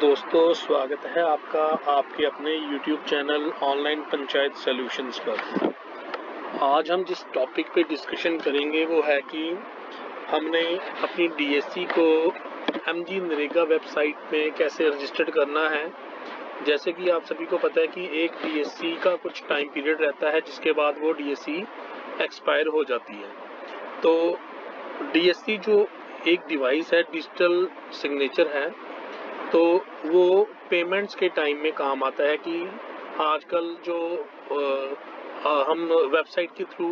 दोस्तों, स्वागत है आपका आपके अपने YouTube channel online panchayat solutions पर। आज हम जिस टॉपिक पे डिस्कशन करेंगे वो है कि हमने अपनी DSC को MG नरेगा वेबसाइट पे कैसे रजिस्टर्ड करना है। जैसे कि आप सभी को पता है कि एक DSC का कुछ टाइम पीरियड रहता है जिसके बाद वो DSC एक्सपायर हो जाती है। तो DSC जो एक डिवाइस है, डिजिटल सिग्नेचर है, तो वो पेमेंट्स के टाइम में काम आता है कि आजकल जो हम वेबसाइट के थ्रू,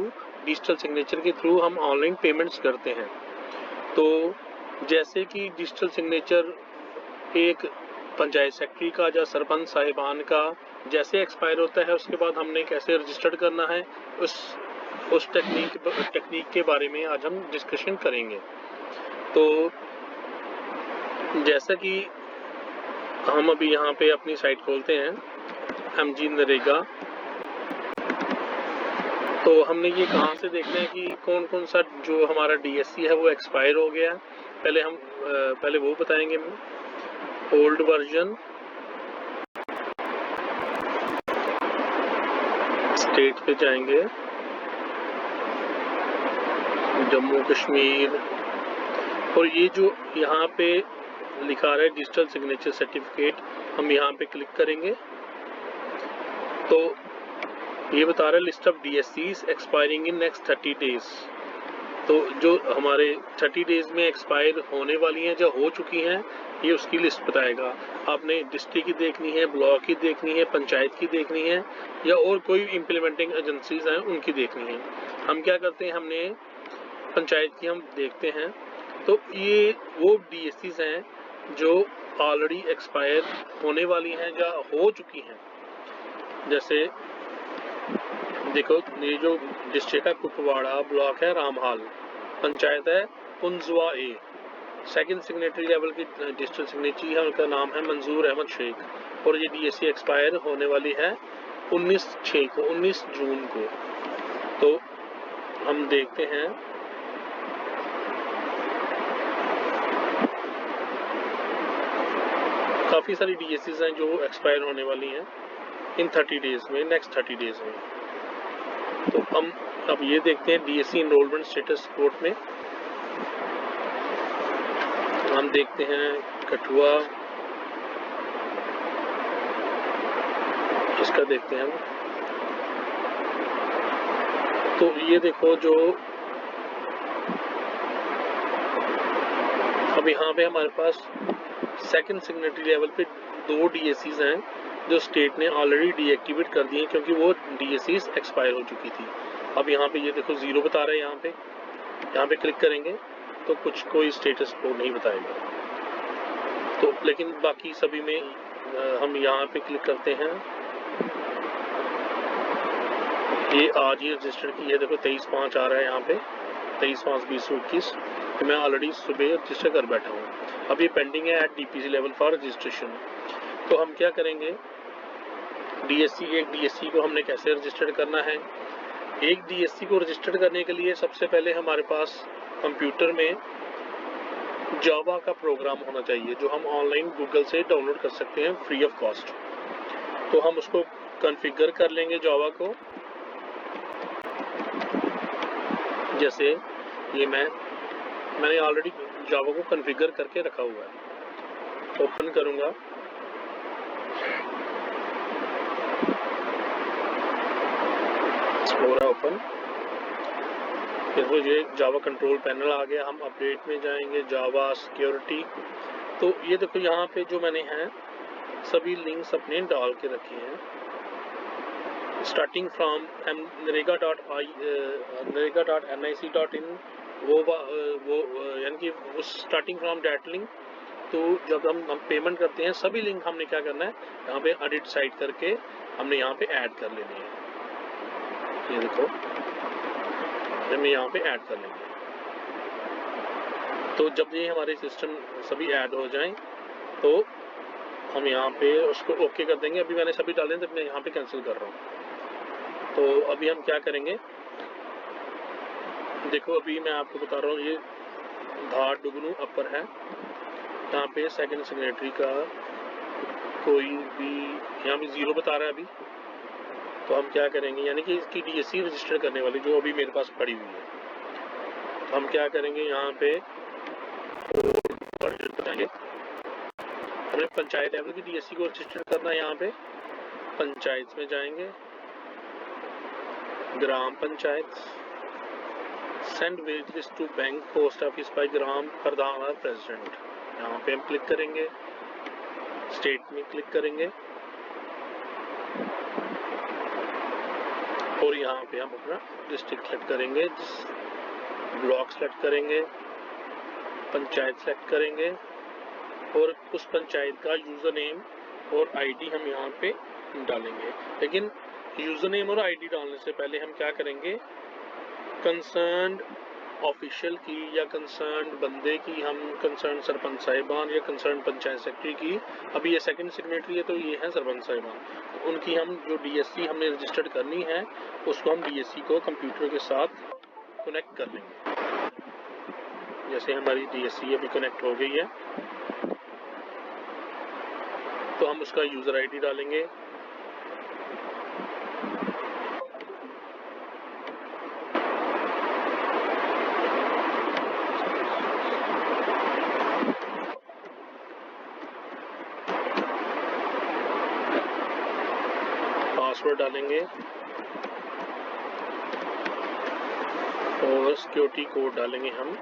डिजिटल सिग्नेचर के थ्रू हम ऑनलाइन पेमेंट्स करते हैं। तो जैसे कि डिजिटल सिग्नेचर एक पंचायत सेक्रेटरी का या सरपंच साहिबान का जैसे एक्सपायर होता है, उसके बाद हमने कैसे रजिस्टर्ड करना है, उस टेक्निक के बारे में आज हम डिस्कशन करेंगे। तो जैसा कि हम अभी यहाँ पे अपनी साइट खोलते हैं MG नरेगा, तो हमने ये कहाँ से देखना है कि कौन कौन सा जो हमारा DSC है वो एक्सपायर हो गया। पहले वो बताएंगे। ओल्ड वर्जन, स्टेट पे जाएंगे, जम्मू कश्मीर, और ये जो यहाँ पे लिखा रहा है डिजिटल सिग्नेचर सर्टिफिकेट, हम यहाँ पे क्लिक करेंगे तो ये बता रहा है list of DSCs expiring in next 30 days. तो जो हमारे 30 डेज में एक्सपायर होने वाली हैं, जो हो चुकी हैं, ये उसकी लिस्ट बताएगा। आपने डिस्ट्रिक्ट की देखनी है, ब्लॉक की देखनी है, पंचायत की देखनी है, या और कोई इम्प्लीमेंटिंग एजेंसीज हैं उनकी देखनी है। हम क्या करते हैं, हमने पंचायत की हम देखते हैं। तो ये वो DSCs हैं जो ऑलरेडी एक्सपायर होने वाली हैं या हो चुकी हैं। जैसे देखो, ये जो डिस्ट्रिक्ट है कुपवाड़ा, ब्लॉक है रामहाल, पंचायत है पुंजवा ए, सेकंड सिग्नेटरी लेवल की डिजिटल सिग्नेचर है, उनका नाम है मंजूर अहमद शेख, और ये DSC एक्सपायर होने वाली है 19 जून को। तो हम देखते हैं, काफ़ी सारी DSCs हैं जो एक्सपायर होने वाली हैं इन 30 डेज में, नेक्स्ट 30 डेज में। तो हम अब ये देखते हैं DSC इनरोलमेंट स्टेटस रिपोर्ट में। हम देखते हैं कठुआ, इसका देखते हैं हम। तो ये देखो, जो अब यहाँ पे हमारे पास सेकंड सिग्नेटरी लेवल पे 2 DSCs हैं जो स्टेट ने ऑलरेडी डीएक्टिवेट कर दिए क्योंकि वो DSCs एक्सपायर हो चुकी थी। अब यहाँ पे ये देखो 0 बता रहा है, यहाँ पे क्लिक करेंगे तो कोई स्टेटस कोड नहीं बताएगा। तो लेकिन बाकी सभी में हम यहाँ पे क्लिक करते हैं, ये आज ही रजिस्टर की है। देखो 23/5 आ रहा है यहाँ पे, 23/5/2021, मैं ऑलरेडी सुबह रजिस्टर कर बैठा हूँ। अब ये पेंडिंग है at DPC level for registration. तो हम क्या करेंगे, एक DSC को हमने कैसे रजिस्टर्ड करना है। एक DSC को रजिस्टर्ड करने के लिए सबसे पहले हमारे पास कंप्यूटर में जावा का प्रोग्राम होना चाहिए जो हम ऑनलाइन गूगल से डाउनलोड कर सकते हैं फ्री ऑफ कॉस्ट। तो हम उसको कॉन्फ़िगर कर लेंगे जावा को। जैसे ये मैंने ऑलरेडी जावा को कॉन्फ़िगर करके रखा हुआ है। ओपन करूंगा, हो रहा ओपन। देखो ये जावा कंट्रोल पैनल आ गया। हम अपडेट में जाएंगे, जावा सिक्योरिटी। तो ये देखो यहाँ पे जो मैंने हैं सभी लिंक्स अपने डाल के रखे हैं, स्टार्टिंग फ्रॉम narega.nic.in, वो यानी कि उस स्टार्टिंग फ्रॉम डैट लिंक। तो जब हम पेमेंट करते हैं सभी लिंक हमने क्या करना है, यहाँ पे एडिट साइट करके हमने यहाँ पे ऐड कर लेनी है। ये देखो हमें यहाँ पे ऐड कर लेंगे। तो जब ये हमारे सिस्टम सभी ऐड हो जाएं तो हम यहाँ पे उसको ओके कर देंगे। अभी मैंने सभी डाले हैं तो मैं यहाँ पे कैंसिल कर रहा हूँ। तो अभी हम क्या करेंगे, देखो अभी मैं आपको बता रहा हूँ, ये धार डुगनू अपर है, यहाँ पे सेकंड सिग्नेटरी का कोई भी यहाँ भी 0 बता रहा है अभी, तो हम क्या करेंगे, यानी कि इसकी DSC रजिस्टर करने वाली जो अभी मेरे पास पड़ी हुई है, तो हम क्या करेंगे, यहाँ पे बताएंगे हमें पंचायत लेवल की DSC को रजिस्टर करना है। यहाँ पे पंचायत में जाएंगे, ग्राम panchayat, send village to bank post office by ग्राम प्रधान और प्रेसिडेंट, यहाँ पे हम क्लिक करेंगे, स्टेट में क्लिक करेंगे और यहाँ पे हम अपना डिस्ट्रिक्ट सेलेक्ट करेंगे, ब्लॉक सेलेक्ट करेंगे, पंचायत सेलेक्ट करेंगे और उस पंचायत का यूज़र नेम और आईडी हम यहाँ पे डालेंगे। लेकिन यूज़र नेम और आईडी डालने से पहले हम क्या करेंगे, कंसर्न्ड ऑफिशियल की या कंसर्न्ड बंदे की, हम कंसर्न्ड सरपंच साहिबान या कंसर्न्ड पंचायत सेक्रेटरी की, अभी ये सेकंड सिग्नेटरी है तो ये है सरपंच साहिबान, तो उनकी हम जो DSC हमने रजिस्टर्ड करनी है उसको हम DSC को कंप्यूटर के साथ कनेक्ट कर लेंगे। जैसे हमारी DSC अभी कनेक्ट हो गई है तो हम उसका यूज़र आईडी डालेंगे, पासवर्ड डालेंगे और सिक्योरिटी कोड डालेंगे हम।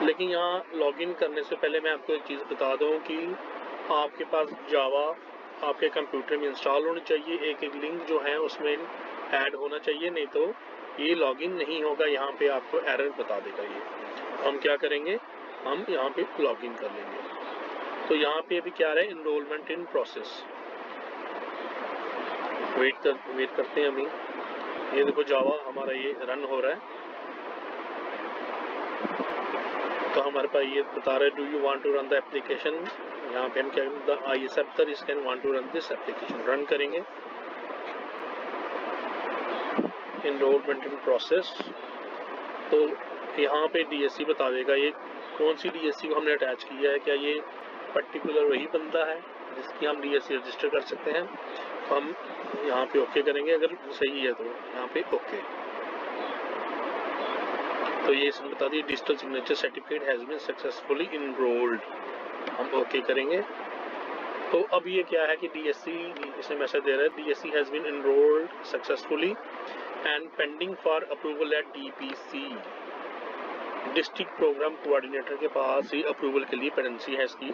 लेकिन यहाँ लॉगिन करने से पहले मैं आपको एक चीज़ बता दूँ कि आपके पास जावा आपके कंप्यूटर में इंस्टॉल होनी चाहिए, एक लिंक जो है उसमें ऐड होना चाहिए, नहीं तो ये लॉगिन नहीं होगा, यहाँ पे आपको एरर बता देगा ये। हम क्या करेंगे, हम यहाँ पे लॉगिन कर लेंगे। तो यहाँ पे अभी क्या रहा है, इनरोलमेंट इन प्रोसेस, वेट करते हैं अभी। ये देखो जावा हमारा ये रन हो रहा है, तो हमारे पास ये बता रहा है do you want to run the application, यहाँ पे हम क्या I accept the risk and want to run this application, run करेंगे। इनरोलमेंट इन प्रोसेस, तो यहाँ पे DSC बता देगा ये कौन सी DSC को हमने अटैच किया है, क्या ये पर्टिकुलर वही बंदा है जिसकी हम DSC रजिस्टर कर सकते हैं। तो हम यहाँ पे ओके करेंगे, अगर सही है तो यहाँ पे ओके। तो ये इसमें बता दिए digital signature certificate has been successfully enrolled, हम ओके करेंगे। तो अब ये क्या है कि DSC इसमें मैसेज दे रहा है DSC has been enrolled successfully and pending for approval at DPC, district programme coordinator के पास ही अप्रूवल के लिए पेंडेंसी है इसकी।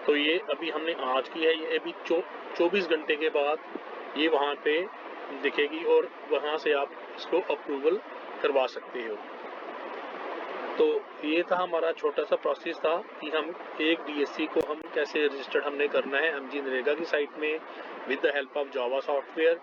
तो ये अभी हमने आज की है, ये अभी 24 घंटे के बाद ये वहाँ पे दिखेगी और वहाँ से आप इसको अप्रूवल करवा सकते हो। तो ये था हमारा छोटा सा प्रोसेस था कि हम एक DSC को हम कैसे रजिस्टर्ड हमने करना है MG नरेगा की साइट में with the help of Java software.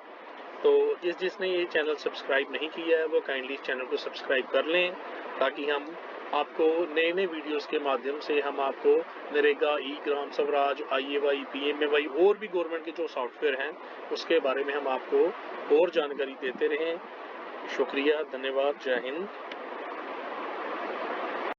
तो जिसने ये चैनल सब्सक्राइब नहीं किया है वो काइंडली इस चैनल को सब्सक्राइब कर लें, ताकि हम आपको नए नए वीडियोस के माध्यम से हम आपको नरेगा, ई ग्राम स्वराज, IAY, PMAY और भी गवर्नमेंट के जो सॉफ्टवेयर हैं उसके बारे में हम आपको और जानकारी देते रहें। शुक्रिया, धन्यवाद, जय हिंद।